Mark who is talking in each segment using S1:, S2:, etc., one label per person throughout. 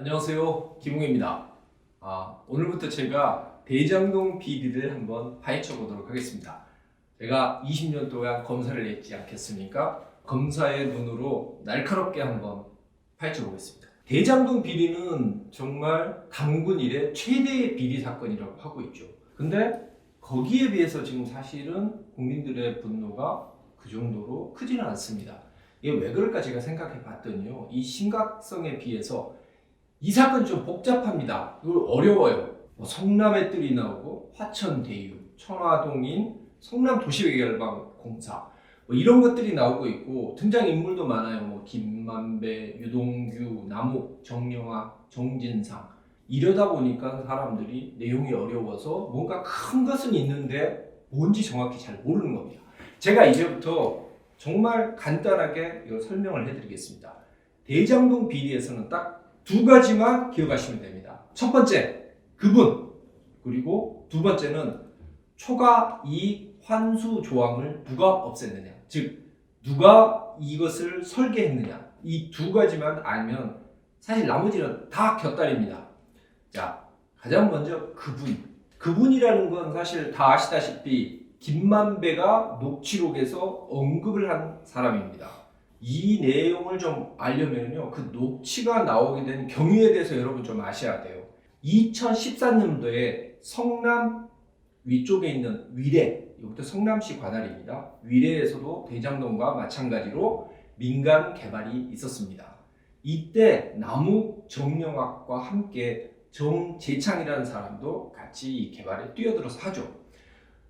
S1: 안녕하세요, 김웅입니다. 오늘부터 제가 대장동 비리를 한번 파헤쳐 보도록 하겠습니다. 제가 20년 동안 검사를 했지 않겠습니까? 검사의 눈으로 날카롭게 한번 파헤쳐 보겠습니다. 대장동 비리는 정말 당군 이래 최대의 비리 사건이라고 하고 있죠. 근데 거기에 비해서 지금 사실은 국민들의 분노가 그 정도로 크지는 않습니다. 이게 왜 그럴까 제가 생각해 봤더니요. 이 심각성에 비해서 이 사건이 좀 복잡합니다. 이거 어려워요. 성남의 뜰이 나오고 화천대유, 천화동인, 성남도시개발공사 이런 것들이 나오고 있고 등장인물도 많아요. 김만배, 유동규, 남욱, 정영학, 정진상 이러다 보니까 사람들이 내용이 어려워서 뭔가 큰 것은 있는데 뭔지 정확히 잘 모르는 겁니다. 제가 이제부터 정말 간단하게 이걸 설명을 해드리겠습니다. 대장동 비리에서는 딱 두 가지만 기억하시면 됩니다. 첫 번째, 그분. 그리고 두 번째는 초과 이익 환수 조항을 누가 없앴느냐. 즉, 누가 이것을 설계했느냐. 이 두 가지만 알면 사실 나머지는 다 곁다리입니다. 자, 가장 먼저 그분. 그분이라는 건 사실 다 아시다시피 김만배가 녹취록에서 언급을 한 사람입니다. 이 내용을 좀 알려면요, 그 녹취가 나오게 된 경위에 대해서 여러분 좀 아셔야 돼요. 2014년도에 성남 위쪽에 있는 위례, 이것도 성남시 관할입니다. 위례에서도 대장동과 마찬가지로 민간 개발이 있었습니다. 이때 남욱 정영학과 함께 정재창이라는 사람도 같이 이 개발에 뛰어들어서 하죠.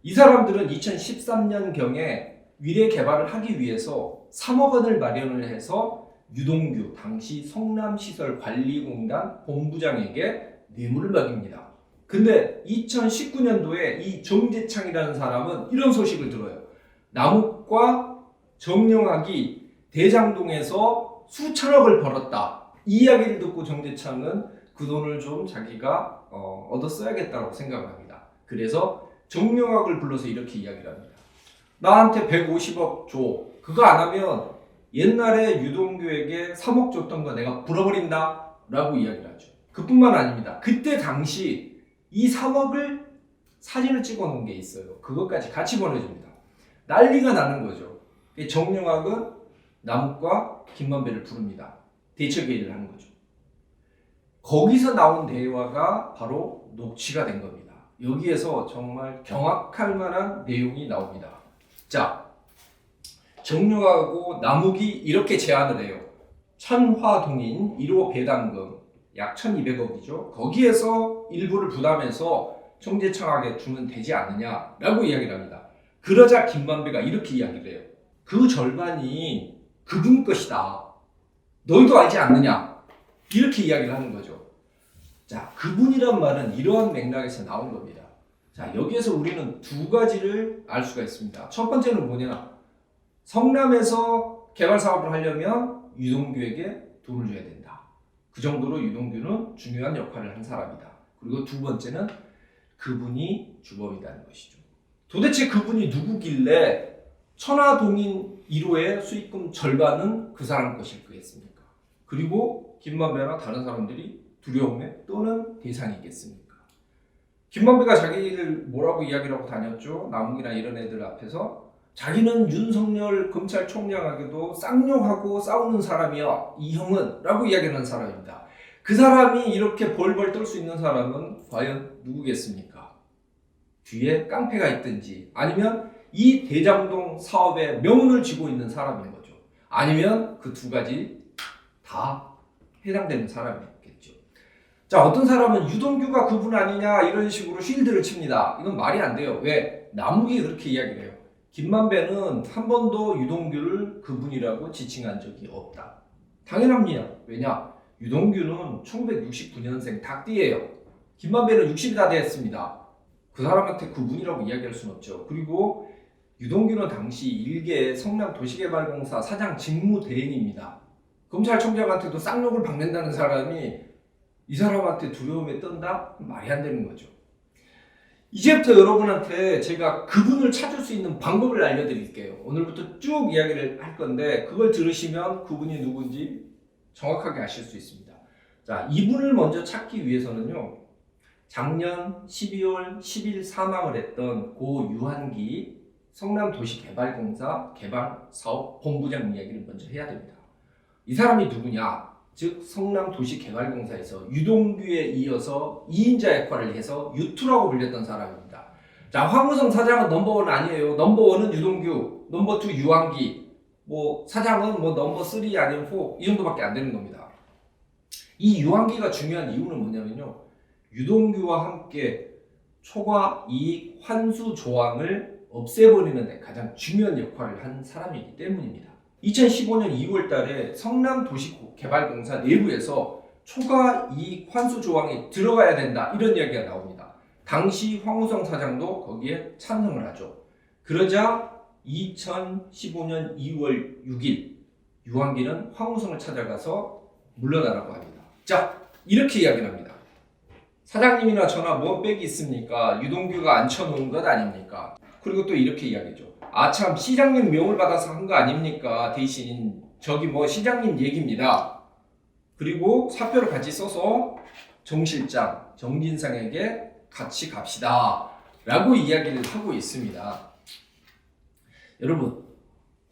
S1: 이 사람들은 2013년경에 위례 개발을 하기 위해서 3억 원을 마련을 해서 유동규 당시 성남시설관리공단 본부장에게 뇌물을 맡깁니다. 근데 2019년도에 이 정재창이라는 사람은 이런 소식을 들어요. 남욱과 정영학이 대장동에서 수천억을 벌었다. 이 이야기를 듣고 정재창은 그 돈을 좀 자기가 얻어 써야겠다고 생각을 합니다. 그래서 정영학을 불러서 이렇게 이야기를 합니다. 나한테 150억 줘. 그거 안 하면 옛날에 유동규에게 3억 줬던 거 내가 불어버린다 라고 이야기를 하죠. 그뿐만 아닙니다. 그때 당시 이 3억을 사진을 찍어 놓은 게 있어요. 그것까지 같이 보내줍니다. 난리가 나는 거죠. 정영학은 남욱과 김만배를 부릅니다. 대처회의를 하는 거죠. 거기서 나온 대화가 바로 녹취가 된 겁니다. 여기에서 정말 경악할 만한 내용이 나옵니다. 자, 정영학하고 남욱이 이렇게 제안을 해요. 천화동인 1호 배당금 약 1200억이죠. 거기에서 일부를 부담해서 정재창에게 주면 되지 않느냐라고 이야기를 합니다. 그러자 김만배가 이렇게 이야기를 해요. 그 절반이 그분 것이다. 너희도 알지 않느냐? 이렇게 이야기를 하는 거죠. 자, 그분이란 말은 이러한 맥락에서 나온 겁니다. 자, 여기에서 우리는 두 가지를 알 수가 있습니다. 첫 번째는 뭐냐? 성남에서 개발 사업을 하려면 유동규에게 돈을 줘야 된다. 그 정도로 유동규는 중요한 역할을 한 사람이다. 그리고 두 번째는 그분이 주범이라는 것이죠. 도대체 그분이 누구길래 천화동인 1호의 수익금 절반은 그 사람 것일 거겠습니까? 그리고 김만배나 다른 사람들이 두려움에 떠는 대상이겠습니까? 김만배가 자기를 뭐라고 이야기를 하고 다녔죠? 남욱이나 이런 애들 앞에서 자기는 윤석열 검찰총장에게도 쌍욕하고 싸우는 사람이야, 이 형은 라고 이야기하는 사람입니다. 그 사람이 이렇게 벌벌 떨 수 있는 사람은 과연 누구겠습니까? 뒤에 깡패가 있든지 아니면 이 대장동 사업의 명운을 쥐고 있는 사람인 거죠. 아니면 그 두 가지 다 해당되는 사람이겠죠. 자, 어떤 사람은 유동규가 그분 아니냐 이런 식으로 쉴드를 칩니다. 이건 말이 안 돼요. 왜? 남욱이 그렇게 이야기를 해요. 김만배는 한 번도 유동규를 그분이라고 지칭한 적이 없다. 당연합니다. 왜냐? 유동규는 1969년생 닭띠예요. 김만배는 60이 다 됐습니다. 그 사람한테 그분이라고 이야기할 수는 없죠. 그리고 유동규는 당시 일개 성남도시개발공사 사장 직무대행입니다. 검찰총장한테도 쌍욕을 박는다는 사람이 이 사람한테 두려움에 떤다? 말이 안 되는 거죠. 이제부터 여러분한테 제가 그분을 찾을 수 있는 방법을 알려드릴게요. 오늘부터 쭉 이야기를 할 건데 그걸 들으시면 그분이 누군지 정확하게 아실 수 있습니다. 자, 이분을 먼저 찾기 위해서는요. 작년 12월 10일 사망을 했던 고 유한기 성남도시개발공사 개발사업본부장 이야기를 먼저 해야 됩니다. 이 사람이 누구냐? 즉 성남도시개발공사에서 유동규에 이어서 2인자 역할을 해서 유투라고 불렸던 사람입니다. 자, 황우성 사장은 넘버원 아니에요. 넘버원은 유동규, 넘버2 유한기, 뭐 사장은 뭐 넘버3 아니면 4 이 정도밖에 안 되는 겁니다. 이 유한기가 중요한 이유는 뭐냐면요. 유동규와 함께 초과 이익 환수 조항을 없애버리는 데 가장 중요한 역할을 한 사람이기 때문입니다. 2015년 2월 달에 성남도시개발공사 내부에서 초과 이익 환수 조항이 들어가야 된다 이런 이야기가 나옵니다. 당시 황우성 사장도 거기에 찬성을 하죠. 그러자 2015년 2월 6일 유한기는 황우성을 찾아가서 물러나라고 합니다. 자, 이렇게 이야기를 합니다. 사장님이나 저나 뭔 빽이 있습니까? 유동규가 앉혀놓은 것 아닙니까? 그리고 또 이렇게 이야기죠. 아 참 시장님 명을 받아서 한 거 아닙니까? 대신 저기 뭐 시장님 얘기입니다. 그리고 사표를 같이 써서 정 실장, 정진상에게 같이 갑시다 라고 이야기를 하고 있습니다. 여러분,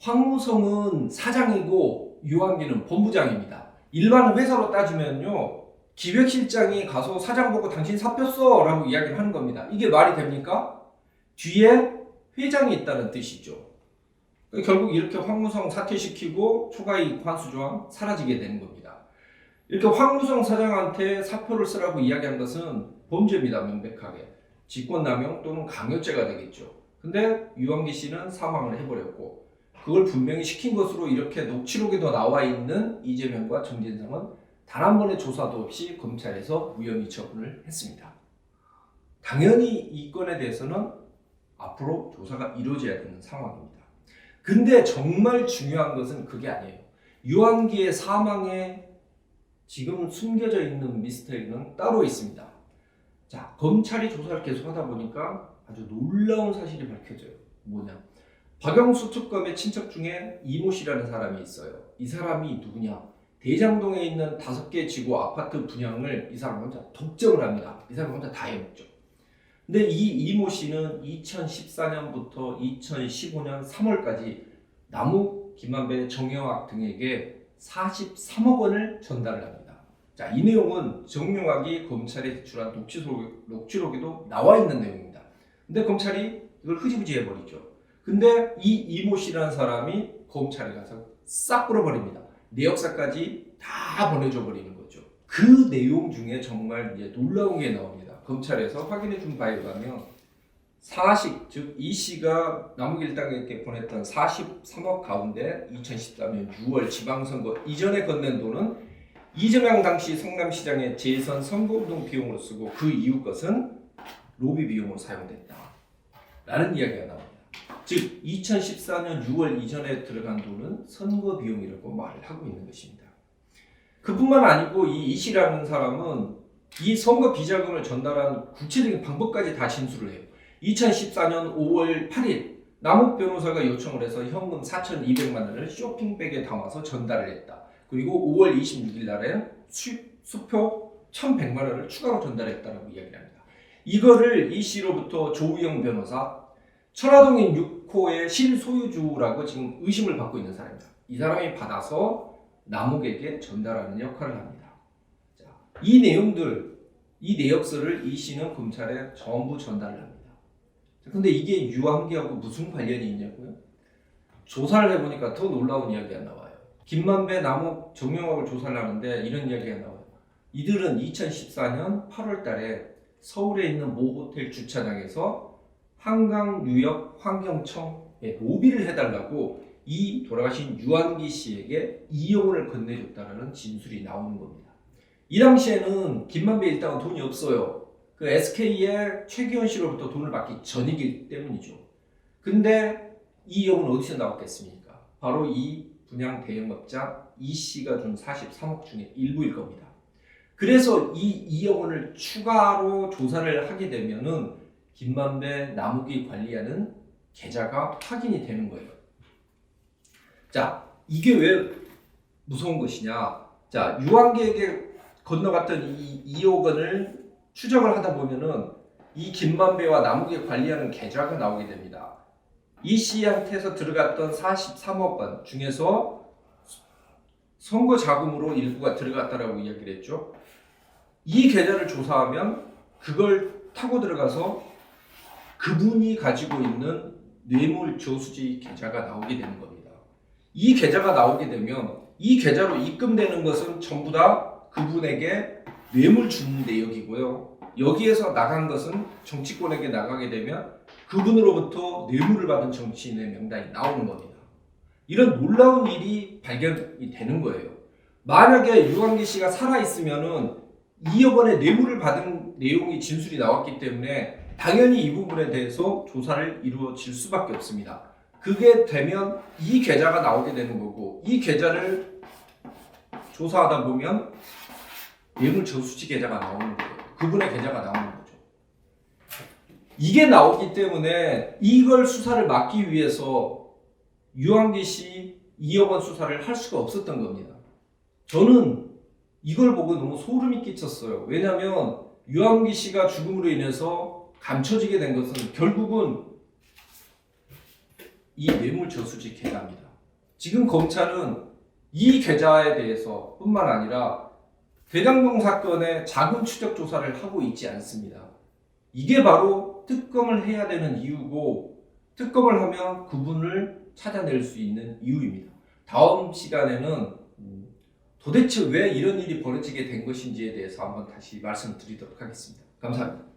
S1: 황우성은 사장이고 유한기는 본부장입니다. 일반 회사로 따지면요, 기획실장이 가서 사장 보고 당신 사표 써 라고 이야기를 하는 겁니다. 이게 말이 됩니까? 뒤에 회장이 있다는 뜻이죠. 결국 이렇게 황우성 사퇴시키고 초과이익 환수조항 사라지게 되는 겁니다. 이렇게 황우성 사장한테 사표를 쓰라고 이야기한 것은 범죄입니다. 명백하게. 직권남용 또는 강요죄가 되겠죠. 근데 유한기 씨는 사망을 해버렸고 그걸 분명히 시킨 것으로 이렇게 녹취록에도 나와 있는 이재명과 정진상은 단 한 번의 조사도 없이 검찰에서 무혐의 처분을 했습니다. 당연히 이 건에 대해서는 앞으로 조사가 이루어져야 되는 상황입니다. 근데 정말 중요한 것은 그게 아니에요. 유한기의 사망에 지금 숨겨져 있는 미스터리는 따로 있습니다. 자, 검찰이 조사를 계속 하다 보니까 아주 놀라운 사실이 밝혀져요. 뭐냐? 박영수 특검의 친척 중에 이모 씨라는 사람이 있어요. 이 사람이 누구냐? 대장동에 있는 5개 지구 아파트 분양을 이 사람 혼자 독점을 합니다. 이 사람 혼자 다 해먹죠. 근데 이 이모 씨는 2014년부터 2015년 3월까지 남욱, 김만배, 정영학 등에게 43억 원을 전달을 합니다. 자, 이 내용은 정영학이 검찰에 제출한 녹취록에도 나와 있는 내용입니다. 근데 검찰이 이걸 흐지부지 해버리죠. 근데 이 이모 씨라는 사람이 검찰에 가서 싹 끌어버립니다. 내역사까지 다 보내줘 버리는 거죠. 그 내용 중에 정말 이제 놀라운 게 나옵니다. 검찰에서 확인해 준 바에 의하면 즉 이 씨가 남욱 일당에게 보냈던 43억 가운데 2014년 6월 지방선거 이전에 건넨 돈은 이재명 당시 성남시장의 재선 선거운동 비용으로 쓰고 그 이후 것은 로비 비용으로 사용됐다 라는 이야기가 나옵니다. 즉 2014년 6월 이전에 들어간 돈은 선거 비용이라고 말을 하고 있는 것입니다. 그뿐만 아니고 이 씨라는 사람은 이 선거 비자금을 전달한 구체적인 방법까지 다 진술을 해요. 2014년 5월 8일 남욱 변호사가 요청을 해서 현금 4,200만 원을 쇼핑백에 담아서 전달을 했다. 그리고 5월 26일 날에는 수표 1,100만 원을 추가로 전달했다라고 이야기를 합니다. 이거를 이 씨로부터 조우영 변호사 천화동인 6호의 실소유주라고 지금 의심을 받고 있는 사람입니다. 이 사람이 받아서 남욱에게 전달하는 역할을 합니다. 자, 이 내용들, 이 내역서를 이 씨는 검찰에 전부 전달을 합니다. 근데 이게 유한기하고 무슨 관련이 있냐고요? 조사를 해보니까 더 놀라운 이야기가 나와요. 김만배, 남욱, 정영학을 조사를 하는데 이런 이야기가 나와요. 이들은 2014년 8월 달에 서울에 있는 모 호텔 주차장에서 한강유역 환경청에 로비를 해달라고 이 돌아가신 유한기 씨에게 2억 원을 건네줬다는 진술이 나오는 겁니다. 이 당시에는 김만배 일당은 돈이 없어요. 그 SK의 최기현 씨로부터 돈을 받기 전이기 때문이죠. 근데 이 2억은 어디서 나왔겠습니까? 바로 이 분양 대형업자 이 씨가 준 43억 중에 일부일 겁니다. 그래서 이 2억 원을 추가로 조사를 하게 되면은 김만배, 남욱이 관리하는 계좌가 확인이 되는 거예요. 자, 이게 왜 무서운 것이냐? 자, 유한기에게 건너갔던 이 2억 원을 추적을 하다 보면은 이 김만배와 남욱이 관리하는 계좌가 나오게 됩니다. 이 씨한테서 들어갔던 43억 원 중에서 선거 자금으로 일부가 들어갔다라고 이야기를 했죠. 이 계좌를 조사하면 그걸 타고 들어가서 그분이 가지고 있는 뇌물 저수지 계좌가 나오게 되는 겁니다. 이 계좌가 나오게 되면 이 계좌로 입금되는 것은 전부 다 그분에게 뇌물 주는 내역이고요. 여기에서 나간 것은 정치권에게 나가게 되면 그분으로부터 뇌물을 받은 정치인의 명단이 나오는 겁니다. 이런 놀라운 일이 발견이 되는 거예요. 만약에 유한기 씨가 살아있으면은 2억 원의 뇌물을 받은 내용이 진술이 나왔기 때문에 당연히 이 부분에 대해서 조사를 이루어질 수밖에 없습니다. 그게 되면 이 계좌가 나오게 되는 거고, 이 계좌를 조사하다 보면 뇌물 저수지 계좌가 나오는 거예요. 그분의 계좌가 나오는 거죠. 이게 나오기 때문에 이걸 수사를 막기 위해서 유한기 씨 2억 원 수사를 할 수가 없었던 겁니다. 저는 이걸 보고 너무 소름이 끼쳤어요. 왜냐하면 유한기 씨가 죽음으로 인해서 감춰지게 된 것은 결국은 이 뇌물 저수지 계좌입니다. 지금 검찰은 이 계좌에 대해서 뿐만 아니라 대장동 사건의 자금 추적 조사를 하고 있지 않습니다. 이게 바로 특검을 해야 되는 이유고, 특검을 하면 그분을 찾아낼 수 있는 이유입니다. 다음 시간에는 도대체 왜 이런 일이 벌어지게 된 것인지에 대해서 한번 다시 말씀드리도록 하겠습니다. 감사합니다.